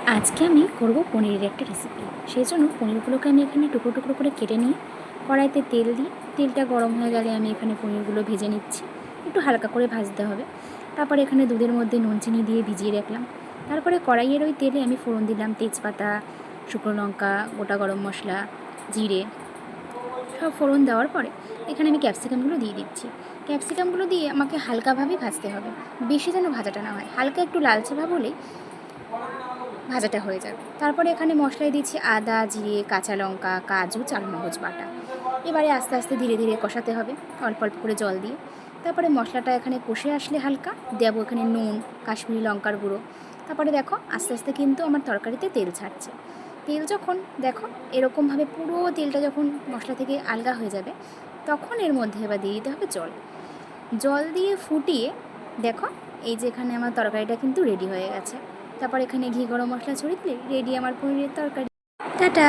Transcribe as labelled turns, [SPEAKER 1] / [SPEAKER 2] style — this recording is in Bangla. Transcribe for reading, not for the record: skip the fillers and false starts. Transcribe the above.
[SPEAKER 1] আজকে আমি করব পনিরের একটা রেসিপি। সেই জন্য পনিরগুলোকে আমি এখানে টুকরো টুকরো করে কেটে নিয়ে কড়াইতে তেল দিই। তেলটা গরম হয়ে গেলে আমি এখানে পনিরগুলো ভেজে নিচ্ছি। একটু হালকা করে ভাজতে হবে। তারপরে এখানে দুধের মধ্যে নুন চিনি দিয়ে ভিজিয়ে রাখলাম। তারপরে কড়াইয়ের ওই তেলে আমি ফোড়ন দিলাম তেজপাতা, শুকনো লঙ্কা, গোটা গরম মশলা, জিরে। সব ফোড়ন দেওয়ার পরে এখানে আমি ক্যাপসিকামগুলো দিয়ে দিচ্ছি। ক্যাপসিকামগুলো দিয়ে আমাকে হালকাভাবেই ভাজতে হবে, বেশি যেন ভাজাটা না হয়। হালকা একটু লালচে ভাব হলেই ভাজাটা হয়ে যাবে। তারপরে এখানে মশলায় দিচ্ছি আদা, জিরে, কাঁচা লঙ্কা, কাজু, চালমগজ বাটা। এবারে আস্তে আস্তে ধীরে ধীরে কষাতে হবে অল্প অল্প করে জল দিয়ে। তারপরে মশলাটা এখানে কষে আসলে হালকা দেবো এখানে নুন, কাশ্মীরি লঙ্কার গুঁড়ো। তারপরে দেখো আস্তে আস্তে কিন্তু আমার তরকারিতে তেল ছাড়ছে। তেল যখন দেখো এরকমভাবে পুরো তেলটা যখন মশলা থেকে আলগা হয়ে যাবে, তখন এর মধ্যে এবার দিয়ে দিতে হবে জল। জল দিয়ে ফুটিয়ে দেখো এই যে এখানে আমার তরকারিটা কিন্তু রেডি হয়ে গেছে। তারপর এখানে ঘি গরম মশলা ছড়িয়ে দিলে রেডি আমার পনিরের তরকারি। টাটা।